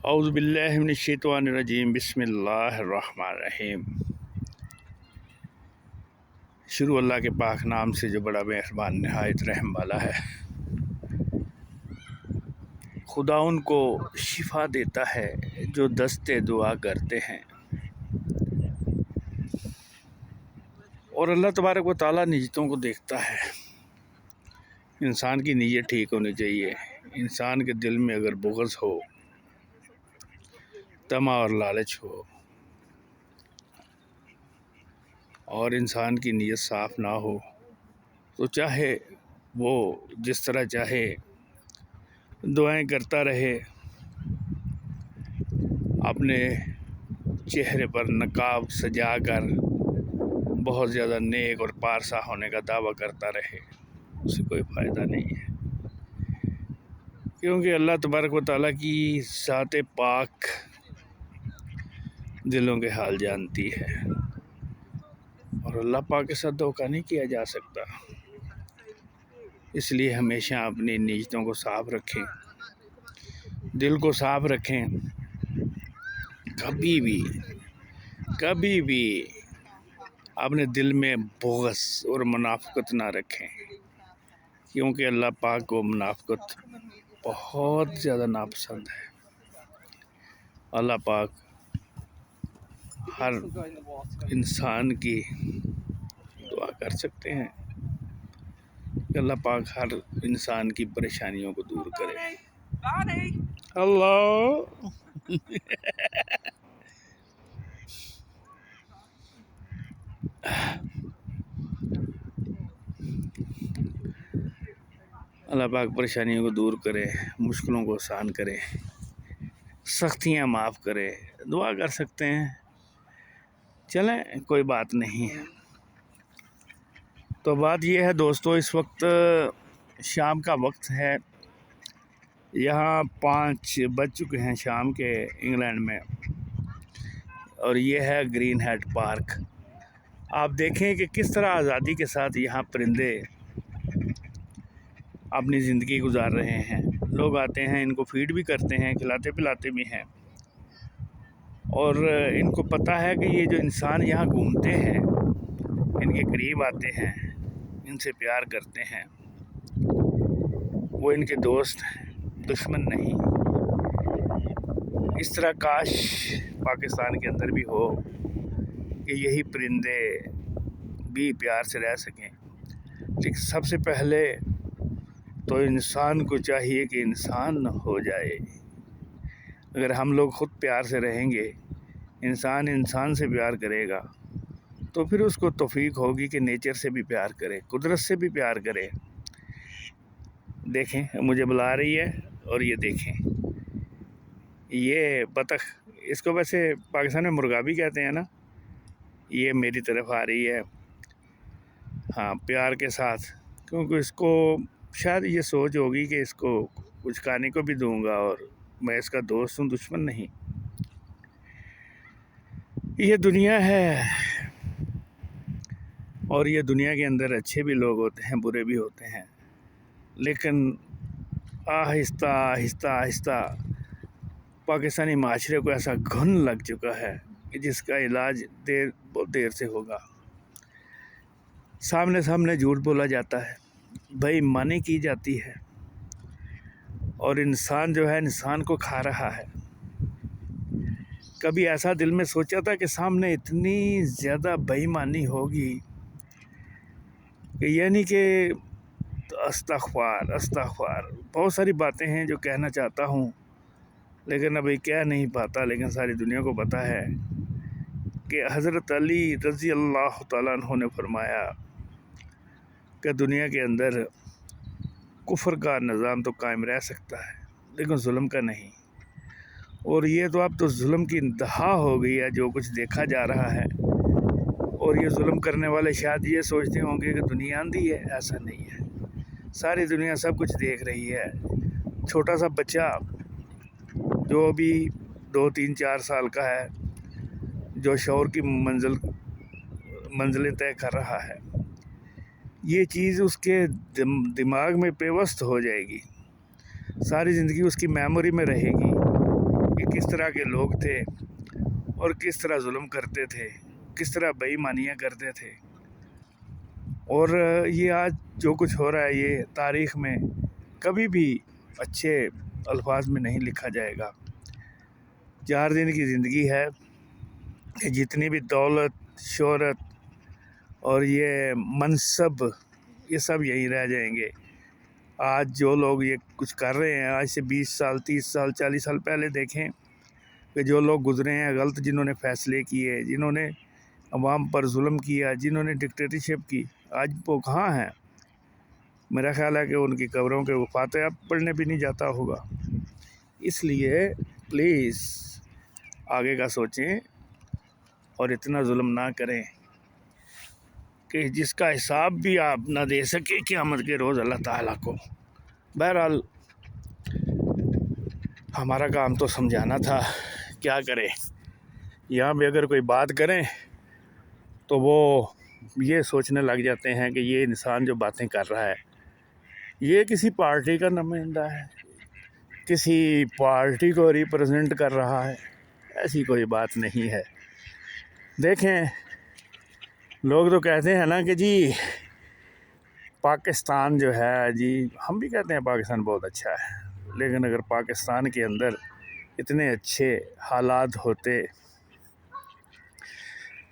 اعوذ باللہ من الشیطان الرجیم بسم اللہ الرحمن الرحیم۔ شروع اللہ کے پاک نام سے جو بڑا مہربان نہایت رحم والا ہے۔ خدا ان کو شفا دیتا ہے جو دستے دعا کرتے ہیں، اور اللہ تبارک و تعالیٰ نیتوں کو دیکھتا ہے۔ انسان کی نیت ٹھیک ہونی چاہیے۔ انسان کے دل میں اگر بغض ہو، طمع اور لالچ ہو، اور انسان کی نیت صاف نہ ہو، تو چاہے وہ جس طرح چاہے دعائیں کرتا رہے، اپنے چہرے پر نقاب سجا کر بہت زیادہ نیک اور پارسا ہونے کا دعویٰ کرتا رہے، اس سے کوئی فائدہ نہیں ہے، کیونکہ اللہ تبارک و تعالیٰ کی ذات پاک دلوں کے حال جانتی ہے، اور اللہ پاک کے ساتھ دھوکہ نہیں کیا جا سکتا۔ اس لیے ہمیشہ اپنی نیتوں کو صاف رکھیں، دل کو صاف رکھیں، کبھی بھی اپنے دل میں بغض اور منافقت نہ رکھیں، کیونکہ اللہ پاک کو منافقت بہت زیادہ ناپسند ہے۔ اللہ پاک ہر انسان کی دعا کر سکتے ہیں کہ اللہ پاک ہر انسان کی پریشانیوں کو دور کرے۔ اللہ اللہ پاک پریشانیوں کو دور کرے، مشکلوں کو آسان کرے، سختیاں معاف کرے۔ دعا کر سکتے ہیں، چلیں کوئی بات نہیں ہے۔ تو بات یہ ہے دوستو، اس وقت شام کا وقت ہے، یہاں 5 بج چکے ہیں شام کے انگلینڈ میں، اور یہ ہے گرین ہیڈ پارک۔ آپ دیکھیں کہ کس طرح آزادی کے ساتھ یہاں پرندے اپنی زندگی گزار رہے ہیں۔ لوگ آتے ہیں، ان کو فیڈ بھی کرتے ہیں، کھلاتے پلاتے بھی ہیں، اور ان کو پتہ ہے کہ یہ جو انسان یہاں گھومتے ہیں، ان کے قریب آتے ہیں، ان سے پیار کرتے ہیں، وہ ان کے دوست ہیں، دشمن نہیں۔ اس طرح کاش پاکستان کے اندر بھی ہو کہ یہی پرندے بھی پیار سے رہ سکیں، لیکن سب سے پہلے تو انسان کو چاہیے کہ انسان ہو جائے۔ اگر ہم لوگ خود پیار سے رہیں گے، انسان سے پیار کرے گا، تو پھر اس کو توفیق ہوگی کہ نیچر سے بھی پیار کرے، قدرت سے بھی پیار کرے۔ دیکھیں مجھے بلا رہی ہے، اور یہ دیکھیں یہ بطخ، اس کو ویسے پاکستان میں مرغا بھی کہتے ہیں نا، یہ میری طرف آ رہی ہے، ہاں پیار کے ساتھ، کیونکہ اس کو شاید یہ سوچ ہوگی کہ اس کو کچھ کھانے کو بھی دوں گا، اور میں اس کا دوست ہوں، دشمن نہیں۔ یہ دنیا ہے، اور یہ دنیا کے اندر اچھے بھی لوگ ہوتے ہیں، برے بھی ہوتے ہیں، لیکن آہستہ آہستہ پاکستانی معاشرے کو ایسا گھن لگ چکا ہے کہ جس کا علاج بہت دیر سے ہوگا۔ سامنے جھوٹ بولا جاتا ہے، بے ایمانی کی جاتی ہے، اور انسان جو ہے انسان کو کھا رہا ہے۔ کبھی ایسا دل میں سوچا تھا کہ سامنے اتنی زیادہ بے ایمانی ہوگی کہ یعنی کہ استغفار بہت ساری باتیں ہیں جو کہنا چاہتا ہوں، لیکن ابھی کہہ نہیں پاتا، لیکن ساری دنیا کو پتہ ہے کہ حضرت علی رضی اللہ تعالیٰ عنہ نے فرمایا کہ دنیا کے اندر کفر کا نظام تو قائم رہ سکتا ہے، لیکن ظلم کا نہیں۔ اور یہ تو اب تو ظلم کی انتہا ہو گئی ہے جو کچھ دیکھا جا رہا ہے، اور یہ ظلم کرنے والے شاید یہ سوچتے ہوں گے کہ دنیا اندھی ہے، ایسا نہیں ہے۔ ساری دنیا سب کچھ دیکھ رہی ہے۔ چھوٹا سا بچہ جو ابھی 2 3 4 سال کا ہے، جو شعور کی منزلیں طے کر رہا ہے، یہ چیز اس کے دماغ میں پیوست ہو جائے گی، ساری زندگی اس کی میموری میں رہے گی کہ کس طرح کے لوگ تھے اور کس طرح ظلم کرتے تھے، کس طرح بے ایمانیاں کرتے تھے۔ اور یہ آج جو کچھ ہو رہا ہے یہ تاریخ میں کبھی بھی اچھے الفاظ میں نہیں لکھا جائے گا۔ 4 دن کی زندگی ہے کہ جتنی بھی دولت، شہرت اور یہ منصب، یہ سب یہی رہ جائیں گے۔ آج جو لوگ یہ کچھ کر رہے ہیں، آج سے 20 سال، 30 سال، 40 سال پہلے دیکھیں کہ جو لوگ گزرے ہیں غلط، جنہوں نے فیصلے کیے، جنہوں نے عوام پر ظلم کیا، جنہوں نے ڈکٹیٹرشپ کی، آج وہ کہاں ہیں؟ میرا خیال ہے کہ ان کی قبروں کے فاتحہ اب پڑھنے بھی نہیں جاتا ہوگا۔ اس لیے پلیز آگے کا سوچیں اور اتنا ظلم نہ کریں کہ جس کا حساب بھی آپ نہ دے سکے قیامت کے روز اللہ تعالیٰ کو۔ بہرحال ہمارا کام تو سمجھانا تھا، کیا کریں۔ یہاں بھی اگر کوئی بات کریں تو وہ یہ سوچنے لگ جاتے ہیں کہ یہ انسان جو باتیں کر رہا ہے یہ کسی پارٹی کا نمائندہ ہے، کسی پارٹی کو ریپرزینٹ کر رہا ہے۔ ایسی کوئی بات نہیں ہے۔ دیکھیں، لوگ تو کہتے ہیں نا کہ جی پاکستان جو ہے، جی ہم بھی کہتے ہیں پاکستان بہت اچھا ہے، لیکن اگر پاکستان کے اندر اتنے اچھے حالات ہوتے،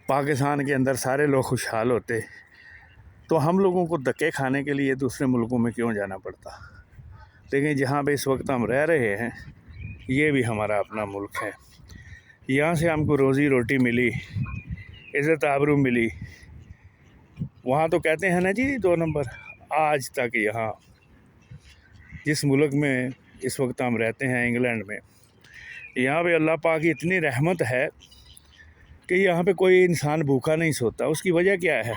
پاکستان کے اندر سارے لوگ خوشحال ہوتے، تو ہم لوگوں کو دھکے کھانے کے لیے دوسرے ملکوں میں کیوں جانا پڑتا؟ لیکن جہاں پہ اس وقت ہم رہ رہے ہیں یہ بھی ہمارا اپنا ملک ہے، یہاں سے ہم کو روزی روٹی ملی، عزت آبرو ملی۔ وہاں تو کہتے ہیں نا جی 2 نمبر۔ آج تک یہاں جس ملک میں اس وقت ہم رہتے ہیں، انگلینڈ میں، یہاں پہ اللہ پاک کی اتنی رحمت ہے کہ یہاں پہ کوئی انسان بھوکا نہیں سوتا۔ اس کی وجہ کیا ہے؟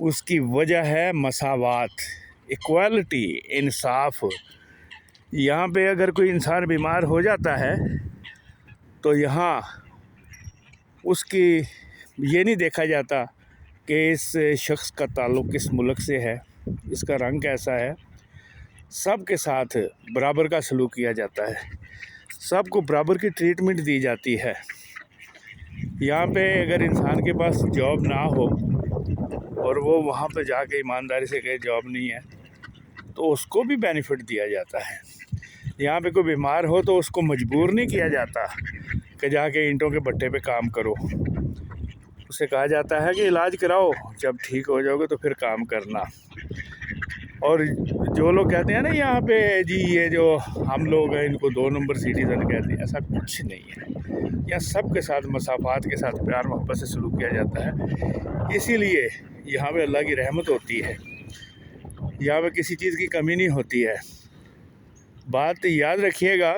اس کی وجہ ہے مساوات، ایکوالٹی، انصاف۔ یہاں پہ اگر کوئی انسان بیمار ہو جاتا ہے تو یہاں اس کی یہ نہیں دیکھا جاتا کہ اس شخص کا تعلق کس ملک سے ہے، اس کا رنگ کیسا ہے۔ سب کے ساتھ برابر کا سلوک کیا جاتا ہے، سب کو برابر کی ٹریٹمنٹ دی جاتی ہے۔ یہاں پہ اگر انسان کے پاس جاب نہ ہو اور وہ وہاں پہ جا کے ایمانداری سے کہے جاب نہیں ہے تو اس کو بھی بینیفٹ دیا جاتا ہے۔ یہاں پہ کوئی بیمار ہو تو اس کو مجبور نہیں کیا جاتا کہ جا کے اینٹوں کے بٹھے پہ کام کرو۔ اسے کہا جاتا ہے کہ علاج کراؤ، جب ٹھیک ہو جاؤ گے تو پھر کام کرنا۔ اور جو لوگ کہتے ہیں نا یہاں پہ جی یہ جو ہم لوگ ہیں ان کو 2 نمبر سٹیزن کہتے ہیں، ایسا کچھ نہیں ہے۔ یہاں سب کے ساتھ مسافات کے ساتھ پیار محبت سے سلوک کیا جاتا ہے، اسی لیے یہاں پہ اللہ کی رحمت ہوتی ہے، یہاں پہ کسی چیز کی کمی نہیں ہوتی ہے۔ بات یاد رکھیے گا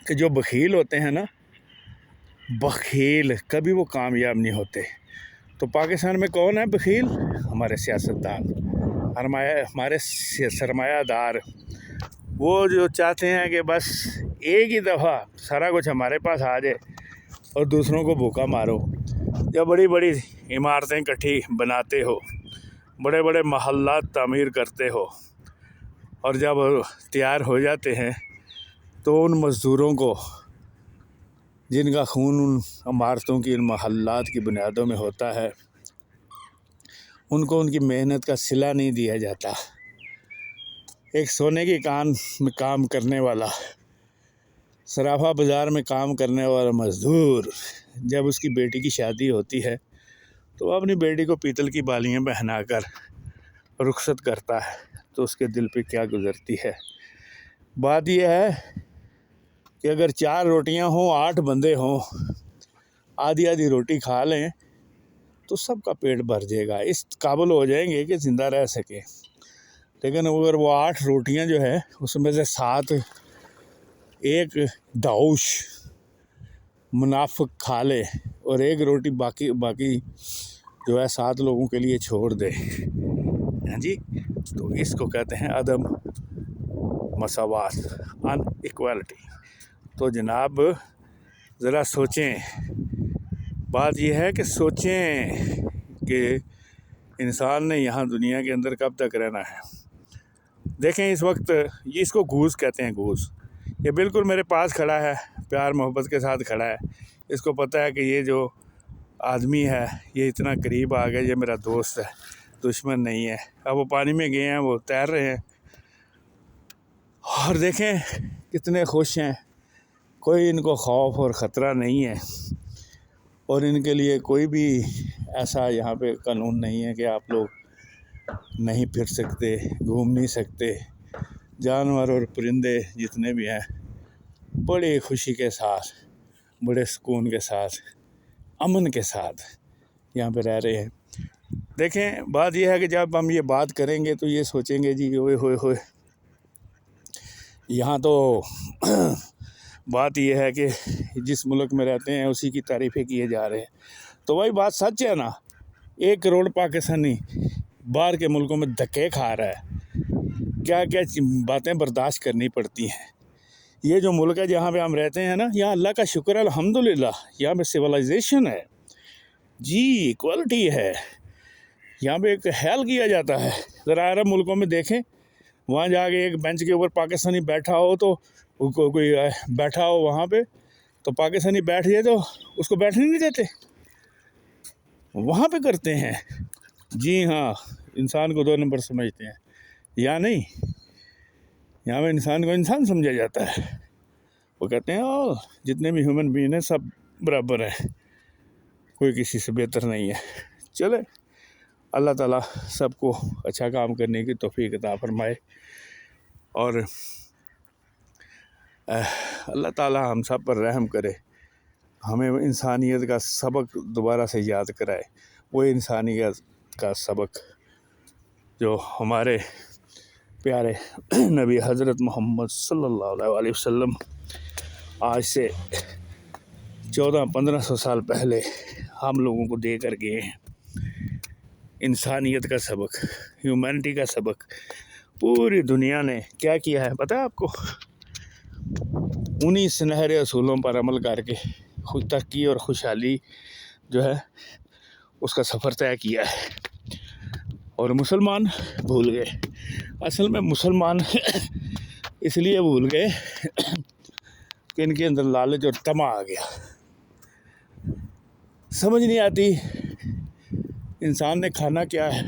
کہ جو بخیل ہوتے ہیں نا، بخیل کبھی وہ کامیاب نہیں ہوتے۔ تو پاکستان میں کون ہے بخیل؟ ہمارے سیاستدان، ہمارے سرمایہ دار، وہ جو چاہتے ہیں کہ بس ایک ہی دفعہ سارا کچھ ہمارے پاس آ جائے اور دوسروں کو بھوکا مارو۔ جب بڑی بڑی عمارتیں کٹھی بناتے ہو، بڑے بڑے محلات تعمیر کرتے ہو، اور جب تیار ہو جاتے ہیں تو ان مزدوروں کو جن کا خون ان عمارتوں کی، ان محلات کی بنیادوں میں ہوتا ہے، ان کو ان کی محنت کا صلہ نہیں دیا جاتا۔ ایک سونے کی کان میں کام کرنے والا، سرافہ بازار میں کام کرنے والا مزدور جب اس کی بیٹی کی شادی ہوتی ہے تو وہ اپنی بیٹی کو پیتل کی بالیاں پہنا کر رخصت کرتا ہے، تو اس کے دل پہ کیا گزرتی ہے۔ بات یہ ہے کہ اگر 4 روٹیاں ہوں، 8 بندے ہوں، آدھی آدھی روٹی کھا لیں تو سب کا پیٹ بھر جائے گا، اس قابل ہو جائیں گے کہ زندہ رہ سکے۔ لیکن اگر وہ 8 روٹیاں جو ہے اس میں سے 7 ایک داؤش منافق کھا لے اور 1 روٹی باقی جو ہے 7 لوگوں کے لیے چھوڑ دے، ہاں جی، تو اس کو کہتے ہیں عدم مساوات، ان ایکوالٹی۔ تو جناب ذرا سوچیں، بات یہ ہے کہ سوچیں کہ انسان نے یہاں دنیا کے اندر کب تک رہنا ہے۔ دیکھیں اس وقت اس کو گھوس کہتے ہیں، گھوس، یہ بالکل میرے پاس کھڑا ہے، پیار محبت کے ساتھ کھڑا ہے، اس کو پتہ ہے کہ یہ جو آدمی ہے یہ اتنا قریب آ گیا، یہ میرا دوست ہے، دشمن نہیں ہے۔ اب وہ پانی میں گئے ہیں، وہ تیر رہے ہیں اور دیکھیں کتنے خوش ہیں، کوئی ان کو خوف اور خطرہ نہیں ہے، اور ان کے لیے کوئی بھی ایسا یہاں پہ قانون نہیں ہے کہ آپ لوگ نہیں پھر سکتے، گھوم نہیں سکتے۔ جانور اور پرندے جتنے بھی ہیں بڑی خوشی کے ساتھ، بڑے سکون کے ساتھ، امن کے ساتھ یہاں پہ رہ رہے ہیں۔ دیکھیں بات یہ ہے کہ جب ہم یہ بات کریں گے تو یہ سوچیں گے جی ہوئے ہوئے ہوئے، یہاں تو بات یہ ہے کہ جس ملک میں رہتے ہیں اسی کی تعریفیں کیے جا رہے ہیں، تو وہی بات سچ ہے نا۔ 1 کروڑ پاکستانی باہر کے ملکوں میں دھکے کھا رہا ہے، کیا کیا باتیں برداشت کرنی پڑتی ہیں۔ یہ جو ملک ہے جہاں پہ ہم رہتے ہیں نا، یہاں اللہ کا شکر ہے الحمدللہ، یہاں پہ سویلائزیشن ہے جی، ایکوالٹی ہے، یہاں پہ ایک خیال کیا جاتا ہے۔ ذرا عرب ملکوں میں دیکھیں، وہاں جا کے ایک بینچ کے اوپر پاکستانی بیٹھا ہو تو کوئی بیٹھا ہو وہاں پہ تو پاکستانی بیٹھ جائے تو اس کو بیٹھنے نہیں دیتے، وہاں پہ کرتے ہیں۔ جی ہاں، انسان کو 2 نمبر سمجھتے ہیں، یا نہیں؟ یہاں پہ انسان کو انسان سمجھا جاتا ہے۔ وہ کہتے ہیں جتنے بھی ہیومن بینگ ہیں سب برابر ہیں، کوئی کسی سے بہتر نہیں ہے۔ چلے اللہ تعالیٰ سب کو اچھا کام کرنے کی توفیق عطا فرمائے، اور اللہ تعالیٰ ہم سب پر رحم کرے، ہمیں انسانیت کا سبق دوبارہ سے یاد کرائے، وہ انسانیت کا سبق جو ہمارے پیارے نبی حضرت محمد صلی اللہ علیہ وسلم آج سے 1400-1500 سال پہلے ہم لوگوں کو دے کر گئے ہیں۔ انسانیت کا سبق، ہیومینٹی کا سبق پوری دنیا نے کیا کیا ہے پتہ ہے آپ کو؟ انہی سنہرے اصولوں پر عمل کر کے خود ترقی اور خوشحالی جو ہے اس کا سفر طے کیا ہے، اور مسلمان بھول گئے۔ اصل میں مسلمان اس لیے بھول گئے کہ ان کے اندر لالچ اور طمع آ گیا، سمجھ نہیں آتی انسان نے کھانا کیا ہے،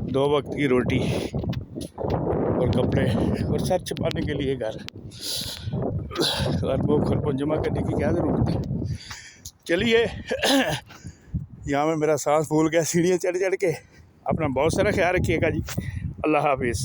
2 وقت کی روٹی اور کپڑے اور سر چھپانے کے لیے گھر، خرپن جمع کرنے کی کیا ضرورت ہے؟ چلیے یہاں میں میرا سانس پھول گیا سیڑھیاں چڑھ کے۔ اپنا بہت سارا خیال رکھیے گا جی، اللہ حافظ۔